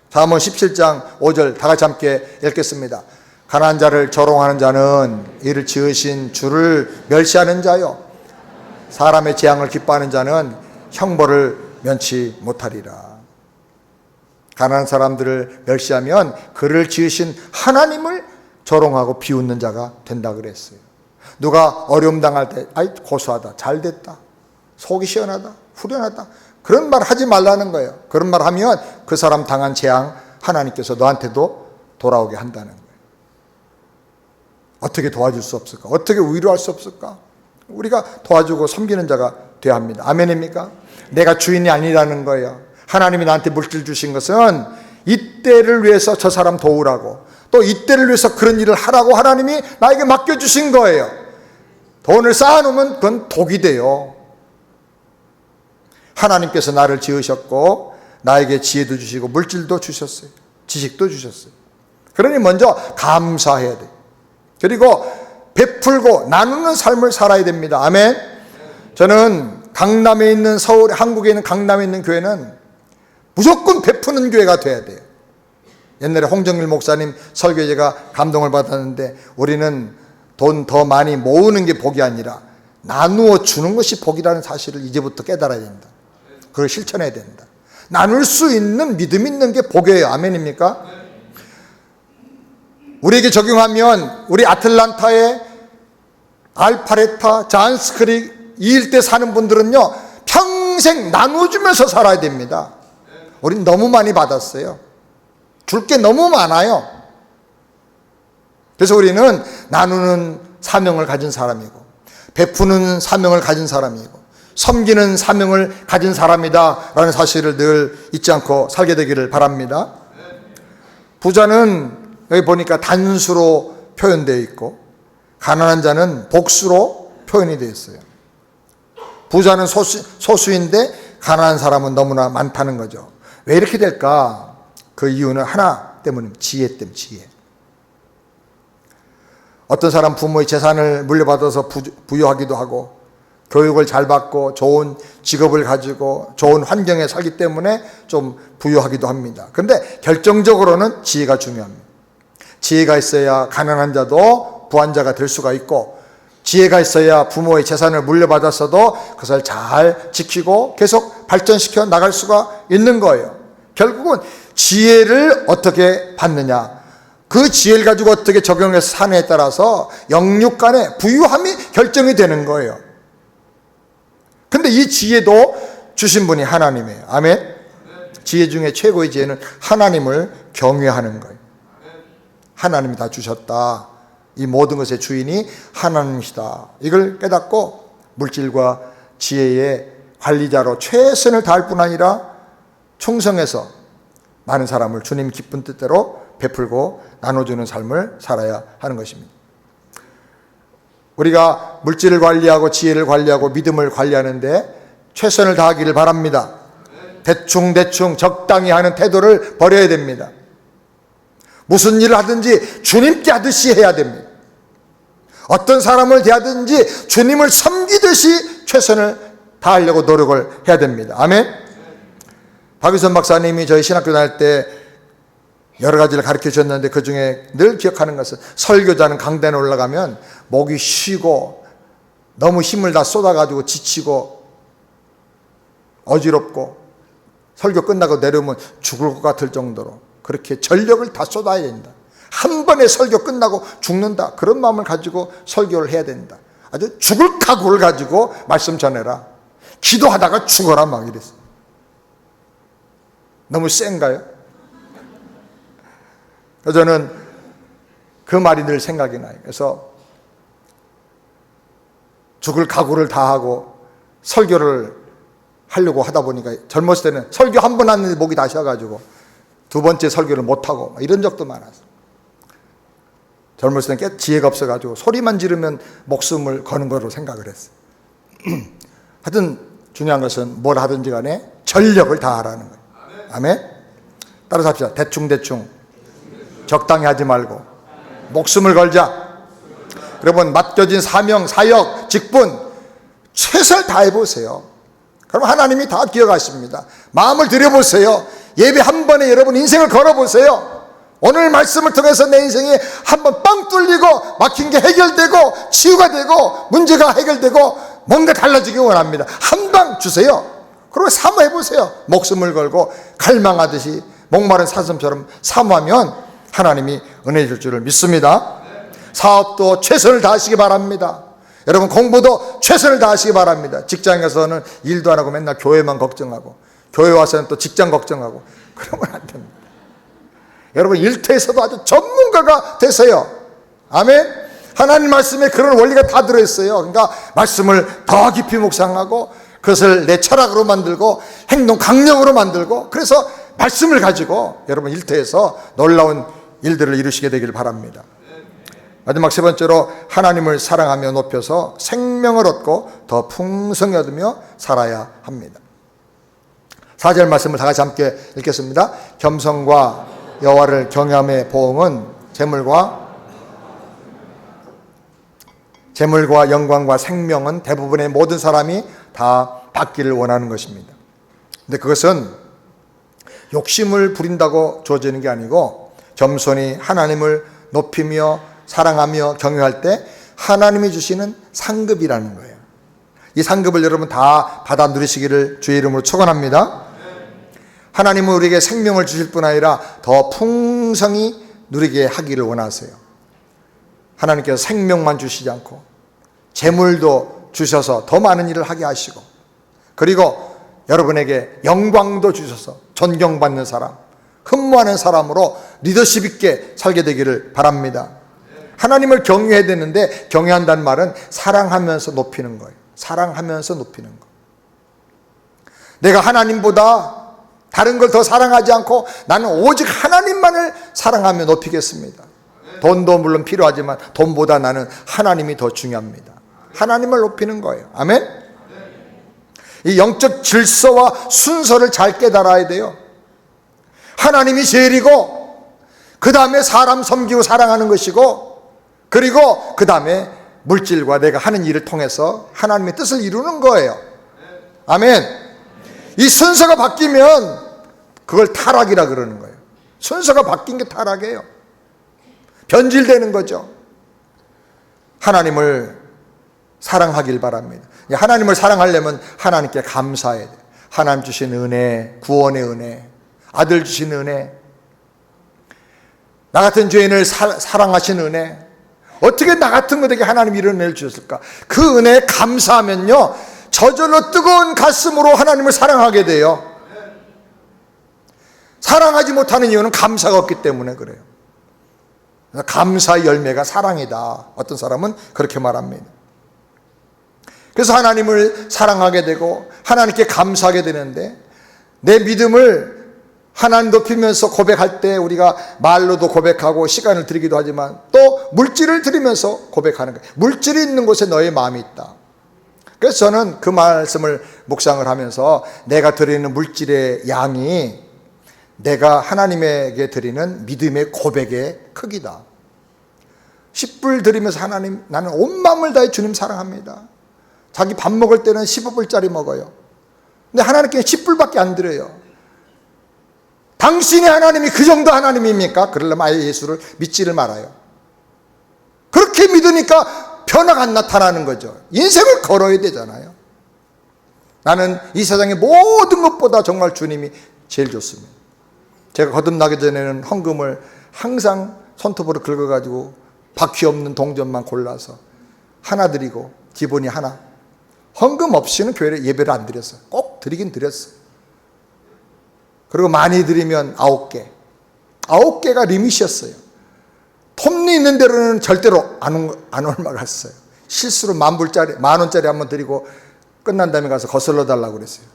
잠언 17장 5절 다 같이 함께 읽겠습니다. 가난한 자를 조롱하는 자는 이를 지으신 주를 멸시하는 자요, 사람의 재앙을 기뻐하는 자는 형벌을 면치 못하리라. 가난한 사람들을 멸시하면 그를 지으신 하나님을 조롱하고 비웃는 자가 된다 그랬어요. 누가 어려움 당할 때 아이 고소하다, 잘 됐다, 속이 시원하다, 후련하다, 그런 말 하지 말라는 거예요. 그런 말 하면 그 사람 당한 재앙 하나님께서 너한테도 돌아오게 한다는 거예요. 어떻게 도와줄 수 없을까? 어떻게 위로할 수 없을까? 우리가 도와주고 섬기는 자가 되어야 합니다. 아멘입니까? 내가 주인이 아니라는 거예요. 하나님이 나한테 물질 주신 것은 이때를 위해서 저 사람 도우라고, 또 이때를 위해서 그런 일을 하라고 하나님이 나에게 맡겨주신 거예요. 돈을 쌓아놓으면 그건 독이 돼요. 하나님께서 나를 지으셨고 나에게 지혜도 주시고 물질도 주셨어요. 지식도 주셨어요. 그러니 먼저 감사해야 돼요. 그리고 베풀고 나누는 삶을 살아야 됩니다. 아멘. 저는 강남에 있는, 서울, 한국에 있는 강남에 있는 교회는 무조건 베푸는 교회가 돼야 돼요. 옛날에 홍정일 목사님 설교에 제가 감동을 받았는데, 우리는 돈 더 많이 모으는 게 복이 아니라 나누어 주는 것이 복이라는 사실을 이제부터 깨달아야 된다. 그걸 실천해야 된다. 나눌 수 있는 믿음 있는 게 복이에요. 아멘입니까? 우리에게 적용하면 우리 아틀란타에 알파레타, 잔스크릭 이 일대 사는 분들은요, 평생 나눠주면서 살아야 됩니다. 우린 너무 많이 받았어요. 줄 게 너무 많아요. 그래서 우리는 나누는 사명을 가진 사람이고, 베푸는 사명을 가진 사람이고, 섬기는 사명을 가진 사람이다 라는 사실을 늘 잊지 않고 살게 되기를 바랍니다. 부자는 여기 보니까 단수로 표현되어 있고, 가난한 자는 복수로 표현이 되어 있어요. 부자는 소수인데 가난한 사람은 너무나 많다는 거죠. 왜 이렇게 될까? 그 이유는 하나 때문입니다. 지혜 때문에. 지혜. 어떤 사람 부모의 재산을 물려받아서 부유하기도 하고, 교육을 잘 받고 좋은 직업을 가지고 좋은 환경에 살기 때문에 좀 부유하기도 합니다. 그런데 결정적으로는 지혜가 중요합니다. 지혜가 있어야 가난한 자도 부한자가 될 수가 있고, 지혜가 있어야 부모의 재산을 물려받았어도 그것을 잘 지키고 계속 발전시켜 나갈 수가 있는 거예요. 결국은 지혜를 어떻게 받느냐, 그 지혜를 가지고 어떻게 적용해서 사느냐에 따라서 영육 간의 부유함이 결정이 되는 거예요. 근데 이 지혜도 주신 분이 하나님이에요. 아멘. 지혜 중에 최고의 지혜는 하나님을 경외하는 거예요. 하나님이 다 주셨다. 이 모든 것의 주인이 하나님이시다. 이걸 깨닫고 물질과 지혜의 관리자로 최선을 다할 뿐 아니라 충성해서 많은 사람을 주님 기쁜 뜻대로 베풀고 나눠주는 삶을 살아야 하는 것입니다. 우리가 물질을 관리하고 지혜를 관리하고 믿음을 관리하는데 최선을 다하기를 바랍니다. 대충 적당히 하는 태도를 버려야 됩니다. 무슨 일을 하든지 주님께 하듯이 해야 됩니다. 어떤 사람을 대하든지 주님을 섬기듯이 최선을 다하려고 노력을 해야 됩니다. 아멘. 박유선 박사님이 저희 신학교 다닐 때 여러 가지를 가르쳐 주셨는데, 그 중에 늘 기억하는 것은, 설교자는 강단에 올라가면 목이 쉬고 너무 힘을 다 쏟아가지고 지치고 어지럽고 설교 끝나고 내려오면 죽을 것 같을 정도로 그렇게 전력을 다 쏟아야 된다. 한 번에 설교 끝나고 죽는다, 그런 마음을 가지고 설교를 해야 된다. 아주 죽을 각오를 가지고 말씀 전해라. 기도하다가 죽어라 막 이랬어요. 너무 센가요? 그래서 저는 그 말이 늘 생각이 나요. 그래서 죽을 각오를 다하고 설교를 하려고 하다 보니까, 젊었을 때는 설교 한 번 하는데 목이 다 쉬어가지고 두 번째 설교를 못하고 이런 적도 많았어요. 젊었을 때 지혜가 없어가지고 소리만 지르면 목숨을 거는 거로 생각을 했어요. 하여튼 중요한 것은 뭘 하든지 간에 전력을 다하라는 거예요. 아멘? 따라서 합시다. 대충 적당히 하지 말고 목숨을 걸자. 여러분, 맡겨진 사명, 사역, 직분 최선을 다해보세요. 그럼 하나님이 다 기억하십니다. 마음을 들여보세요. 예배 한 번에 여러분 인생을 걸어보세요. 오늘 말씀을 통해서 내 인생이 한번 빵 뚫리고 막힌 게 해결되고 치유가 되고 문제가 해결되고 뭔가 달라지기 원합니다. 한 방 주세요. 그리고 사모해보세요. 목숨을 걸고 갈망하듯이 목마른 사슴처럼 사모하면 하나님이 은혜 줄 줄을 믿습니다. 사업도 최선을 다하시기 바랍니다. 여러분, 공부도 최선을 다하시기 바랍니다. 직장에서는 일도 안 하고 맨날 교회만 걱정하고, 교회 와서는 또 직장 걱정하고, 그러면 안 됩니다. 여러분, 일터에서도 아주 전문가가 되세요. 아멘. 하나님 말씀에 그런 원리가 다 들어있어요. 그러니까 말씀을 더 깊이 묵상하고 그것을 내 철학으로 만들고 행동 강령으로 만들고, 그래서 말씀을 가지고 여러분 일터에서 놀라운 일들을 이루시게 되길 바랍니다. 마지막 세 번째로, 하나님을 사랑하며 높여서 생명을 얻고 더 풍성히 얻으며 살아야 합니다. 4절 말씀을 다 같이 함께 읽겠습니다. 겸손과 여호와를 경외함의 보응은 재물과 영광과 생명은 대부분의 모든 사람이 다 받기를 원하는 것입니다. 근데 그것은 욕심을 부린다고 주어지는 게 아니고, 겸손히 하나님을 높이며 사랑하며 경외할 때 하나님이 주시는 상급이라는 거예요. 이 상급을 여러분 다 받아 누리시기를 주의 이름으로 축원합니다. 하나님은 우리에게 생명을 주실 뿐 아니라 더 풍성히 누리게 하기를 원하세요. 하나님께서 생명만 주시지 않고 재물도 주셔서 더 많은 일을 하게 하시고, 그리고 여러분에게 영광도 주셔서 존경받는 사람, 흠모하는 사람으로 리더십 있게 살게 되기를 바랍니다. 하나님을 경외해야 되는데, 경외한다는 말은 사랑하면서 높이는 거예요. 사랑하면서 높이는 거. 내가 하나님보다 다른 걸 더 사랑하지 않고 나는 오직 하나님만을 사랑하며 높이겠습니다. 돈도 물론 필요하지만 돈보다 나는 하나님이 더 중요합니다. 하나님을 높이는 거예요. 아멘? 이 영적 질서와 순서를 잘 깨달아야 돼요. 하나님이 제일이고, 그 다음에 사람 섬기고 사랑하는 것이고, 그리고 그 다음에 물질과 내가 하는 일을 통해서 하나님의 뜻을 이루는 거예요. 아멘. 이 순서가 바뀌면 그걸 타락이라 그러는 거예요. 순서가 바뀐 게 타락이에요. 변질되는 거죠. 하나님을 사랑하길 바랍니다. 하나님을 사랑하려면 하나님께 감사해야 돼요. 하나님 주신 은혜, 구원의 은혜, 아들 주신 은혜, 나 같은 죄인을 사랑하신 은혜, 어떻게 나 같은 것에게 하나님이 이런 은혜를 주셨을까? 그 은혜에 감사하면요, 저절로 뜨거운 가슴으로 하나님을 사랑하게 돼요. 사랑하지 못하는 이유는 감사가 없기 때문에 그래요. 감사의 열매가 사랑이다. 어떤 사람은 그렇게 말합니다. 그래서 하나님을 사랑하게 되고 하나님께 감사하게 되는데, 내 믿음을 하나님 높이면서 고백할 때 우리가 말로도 고백하고 시간을 드리기도 하지만 또 물질을 드리면서 고백하는 거예요. 물질이 있는 곳에 너의 마음이 있다. 그래서 저는 그 말씀을 묵상을 하면서 내가 드리는 물질의 양이 내가 하나님에게 드리는 믿음의 고백의 크기다. 10불 드리면서 하나님, 나는 온 마음을 다해 주님 사랑합니다. 자기 밥 먹을 때는 15불짜리 먹어요. 근데 하나님께 10불밖에 안 드려요. 당신의 하나님이 그 정도 하나님입니까? 그러려면 아예 예수를 믿지를 말아요. 그렇게 믿으니까 변화가 안 나타나는 거죠. 인생을 걸어야 되잖아요. 나는 이 세상의 모든 것보다 정말 주님이 제일 좋습니다. 제가 거듭나기 전에는 헌금을 항상 손톱으로 긁어가지고 바퀴 없는 동전만 골라서 하나 드리고 기본이 하나, 헌금 없이는 교회에 예배를 안 드렸어요. 꼭 드리긴 드렸어요. 그리고 많이 드리면 9개. 9개가 리밋이었어요. 톱니 있는 데로는 절대로 안 올라갔어요. 실수로 10,000원짜리 한번 드리고 끝난 다음에 가서 거슬러 달라고 그랬어요.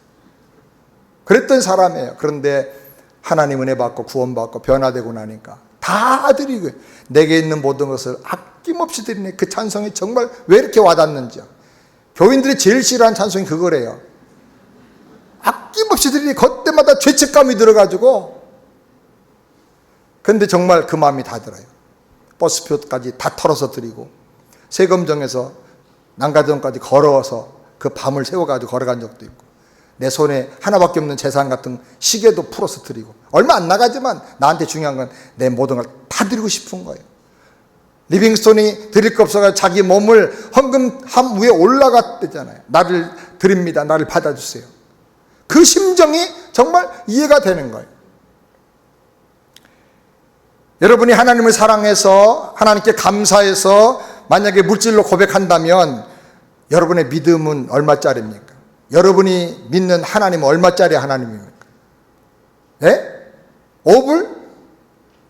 그랬던 사람이에요. 그런데 하나님 은혜 받고 구원 받고 변화되고 나니까 다 드리고 내게 있는 모든 것을 아낌없이 드리네. 그 찬송이 정말 왜 이렇게 와닿는지요. 교인들이 제일 싫어하는 찬송이 그거래요. 아낌없이 드리니 그때마다 죄책감이 들어가지고. 근데 정말 그 마음이 다 들어요. 버스표까지 다 털어서 드리고 세금 정해서 난가정까지 걸어서 그 밤을 새워가지고 걸어간 적도 있고, 내 손에 하나밖에 없는 재산 같은 시계도 풀어서 드리고, 얼마 안 나가지만 나한테 중요한 건 내 모든 걸 다 드리고 싶은 거예요. 리빙스톤이 드릴 거 없어서 자기 몸을 헌금함 위에 올라갔대잖아요. 나를 드립니다. 나를 받아주세요. 그 심정이 정말 이해가 되는 거예요. 여러분이 하나님을 사랑해서 하나님께 감사해서 만약에 물질로 고백한다면 여러분의 믿음은 얼마짜리입니까? 여러분이 믿는 하나님은 얼마짜리 하나님입니까? 네? 5불?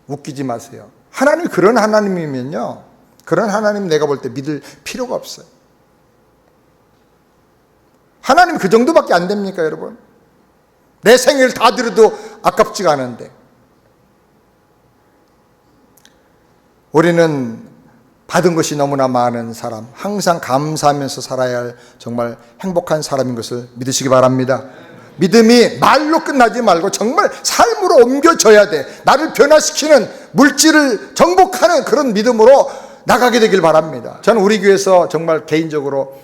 웃기지 마세요. 하나님이 그런 하나님이면요, 그런 하나님 내가 볼 때 믿을 필요가 없어요. 하나님 그 정도밖에 안 됩니까, 여러분? 내 생일 다 드려도 아깝지가 않은데. 우리는 받은 것이 너무나 많은 사람, 항상 감사하면서 살아야 할 정말 행복한 사람인 것을 믿으시기 바랍니다. 믿음이 말로 끝나지 말고 정말 삶으로 옮겨져야 돼. 나를 변화시키는, 물질을 정복하는 그런 믿음으로 나가게 되길 바랍니다. 저는 우리 교회에서 정말 개인적으로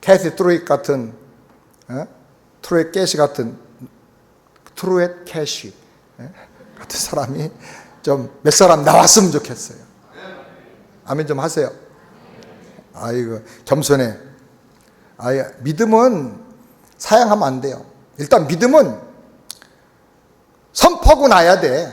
캐시 트루잇 같은, 트루잇 캐시 같은, 트루잇 캐시 같은 사람이 좀 몇 사람 나왔으면 좋겠어요. 아멘 좀 하세요. 아이고, 겸손해. 믿음은 사양하면 안 돼요. 일단 믿음은 선포하고 나야 돼.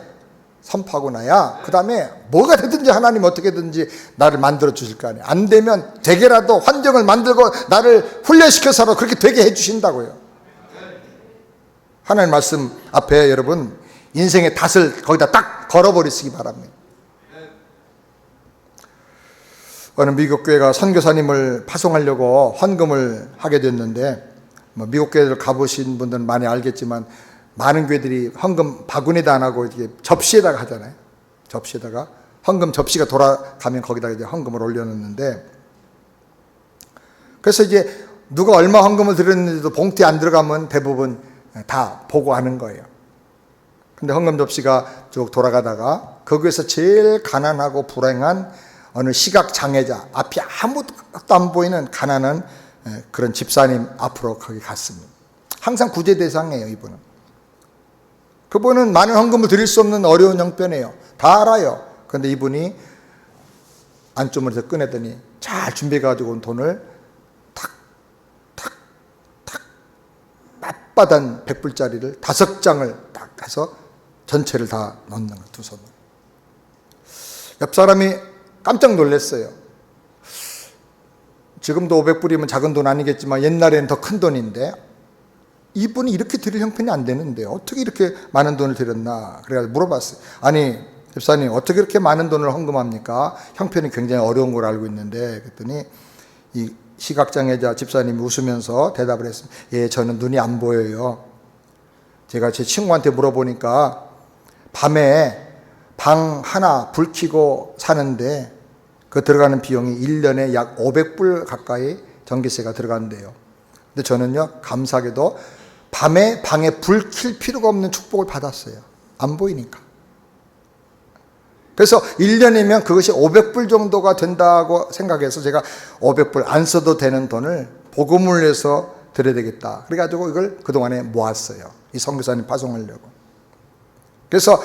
선포하고 나야 그 다음에 뭐가 되든지 하나님 어떻게든지 나를 만들어 주실 거 아니에요. 안 되면 되게라도 환경을 만들고 나를 훈련시켜서라도 그렇게 되게 해주신다고요. 하나님 말씀 앞에 여러분 인생의 닷을 거기다 딱 걸어버리시기 바랍니다. 어느 미국 교회가 선교사님을 파송하려고 헌금을 하게 됐는데, 미국 교회를 가보신 분들은 많이 알겠지만 많은 교회들이 헌금 바구니에다 안 하고 이렇게 접시에다가 하잖아요. 접시에다가 헌금 접시가 돌아가면 거기다가 이제 헌금을 올려놓는데, 그래서 이제 누가 얼마 헌금을 드렸는지도 봉투에 안 들어가면 대부분 다 보고 하는 거예요. 근데 헌금 접시가 쭉 돌아가다가 거기에서 제일 가난하고 불행한 어느 시각장애자, 앞이 아무것도 안 보이는 가난한 그런 집사님 앞으로 거기 갔습니다. 항상 구제 대상이에요, 이분은. 그분은 많은 헌금을 드릴 수 없는 어려운 형편이에요. 다 알아요. 그런데 이분이 안주머니에서 꺼내더니 잘 준비해가지고 온 돈을 탁 빳빳한 100불짜리를 5장을 딱 해서 전체를 다 넣는 거예요, 두 손으로. 옆 사람이 깜짝 놀랐어요. 지금도 500불이면 작은 돈 아니겠지만 옛날에는 더 큰 돈인데 이분이 이렇게 드릴 형편이 안 되는데 어떻게 이렇게 많은 돈을 드렸나. 그래서 물어봤어요. 아니 집사님 어떻게 이렇게 많은 돈을 헌금합니까? 형편이 굉장히 어려운 걸 알고 있는데. 그랬더니 이 시각장애자 집사님이 웃으면서 대답을 했습니다. 예, 저는 눈이 안 보여요. 제가 제 친구한테 물어보니까 밤에 방 하나 불 켜고 사는데 그 들어가는 비용이 1년에 약 500불 가까이 전기세가 들어간대요. 근데 저는요, 감사하게도 밤에 방에 불 켤 필요가 없는 축복을 받았어요. 안 보이니까. 그래서 1년이면 그것이 500불 정도가 된다고 생각해서 제가 500불 안 써도 되는 돈을 복음을 위해서 드려야 되겠다. 그래가지고 이걸 그동안에 모았어요. 이 선교사님 파송하려고. 그래서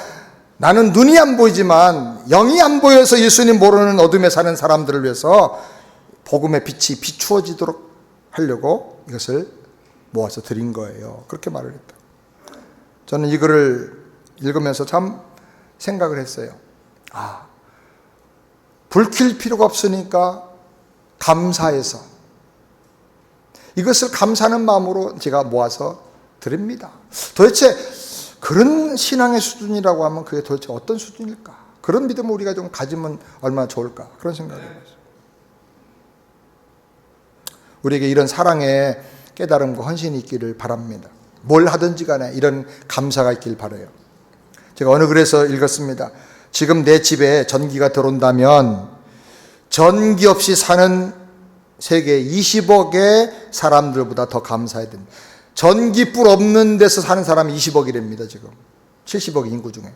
나는 눈이 안 보이지만 영이 안 보여서 예수님 모르는 어둠에 사는 사람들을 위해서 복음의 빛이 비추어지도록 하려고 이것을 모아서 드린 거예요. 그렇게 말을 했다. 저는 이거를 읽으면서 참 생각을 했어요. 불 켤 필요가 없으니까 감사해서 이것을 감사하는 마음으로 제가 모아서 드립니다. 도대체 그런 신앙의 수준이라고 하면 그게 도대체 어떤 수준일까? 그런 믿음을 우리가 좀 가지면 얼마나 좋을까? 그런 생각을 해봤어요. 우리에게 이런 사랑의 깨달음과 헌신이 있기를 바랍니다. 뭘 하든지 간에 이런 감사가 있길 바라요. 제가 어느 글에서 읽었습니다. 지금 내 집에 전기가 들어온다면 전기 없이 사는 세계 20억의 사람들보다 더 감사해야 됩니다. 전기불 없는 데서 사는 사람이 20억이랍니다. 지금 70억 인구 중에.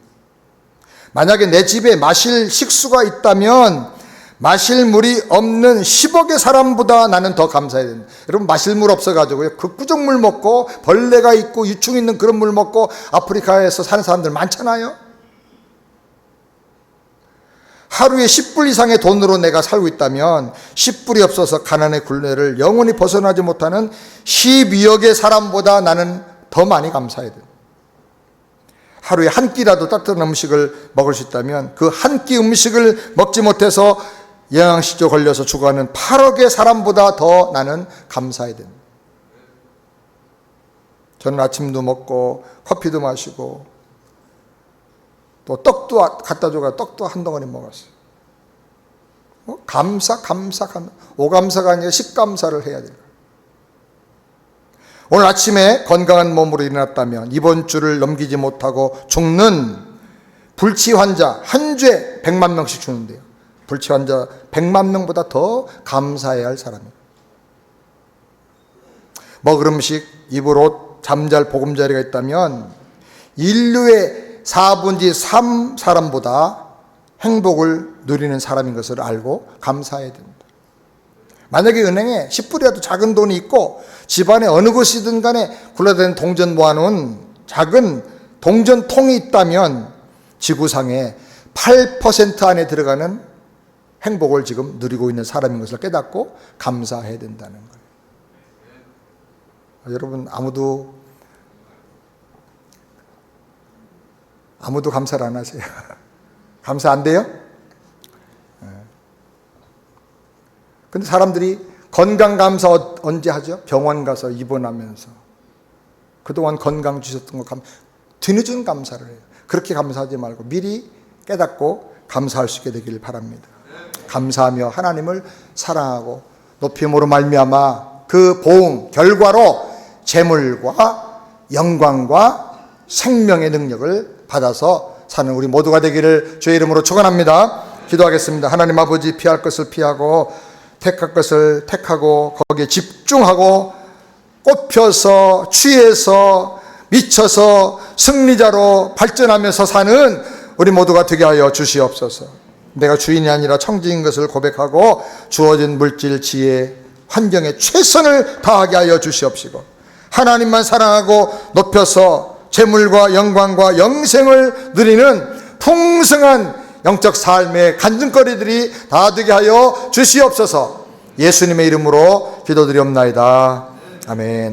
만약에 내 집에 마실 식수가 있다면 마실 물이 없는 10억의 사람보다 나는 더 감사해야 됩니다. 여러분, 마실 물 없어가지고요, 그 꾸정물 먹고 벌레가 있고 유충 있는 그런 물 먹고 아프리카에서 사는 사람들 많잖아요. 하루에 10불 이상의 돈으로 내가 살고 있다면 10불이 없어서 가난의 굴레를 영원히 벗어나지 못하는 12억의 사람보다 나는 더 많이 감사해야 됩니다. 하루에 한 끼라도 따뜻한 음식을 먹을 수 있다면 그 한 끼 음식을 먹지 못해서 영양실조 걸려서 죽어가는 8억의 사람보다 더 나는 감사해야 됩니다. 저는 아침도 먹고 커피도 마시고 또 떡도 갖다 줘가 떡도 한 덩어리 먹었어요. 감사. 오감사가 아니라 식감사를 해야 돼요. 오늘 아침에 건강한 몸으로 일어났다면 이번 주를 넘기지 못하고 죽는 불치 환자 한 주에 100만 명씩 죽는데요. 불치 환자 100만 명보다 더 감사해야 할 사람이에요. 먹을 음식, 입을 옷, 잠잘 보금자리가 있다면 인류의 4분의 3 사람보다 행복을 누리는 사람인 것을 알고 감사해야 됩니다. 만약에 은행에 10불이라도 작은 돈이 있고 집안에 어느 곳이든 간에 굴러다니는 동전 모아놓은 작은 동전통이 있다면 지구상에 8% 안에 들어가는 행복을 지금 누리고 있는 사람인 것을 깨닫고 감사해야 된다는 거예요. 여러분, 아무도 감사를 안 하세요. 감사 안 돼요? 근데 사람들이 건강 감사 언제 하죠? 병원 가서 입원하면서 그동안 건강 주셨던 거 뒤늦은 감사를 해요. 그렇게 감사하지 말고 미리 깨닫고 감사할 수 있게 되기를 바랍니다. 감사하며 하나님을 사랑하고 높임으로 말미암아 그 보응 결과로 재물과 영광과 생명의 능력을 받아서 사는 우리 모두가 되기를 주의 이름으로 축원합니다. 기도하겠습니다. 하나님 아버지, 피할 것을 피하고 택할 것을 택하고 거기에 집중하고 꽃펴서 취해서 미쳐서 승리자로 발전하면서 사는 우리 모두가 되게 하여 주시옵소서. 내가 주인이 아니라 청지인 것을 고백하고 주어진 물질, 지혜, 환경에 최선을 다하게 하여 주시옵시고 하나님만 사랑하고 높여서 재물과 영광과 영생을 누리는 풍성한 영적 삶의 간증거리들이 다 되게 하여 주시옵소서. 예수님의 이름으로 기도드리옵나이다. 아멘.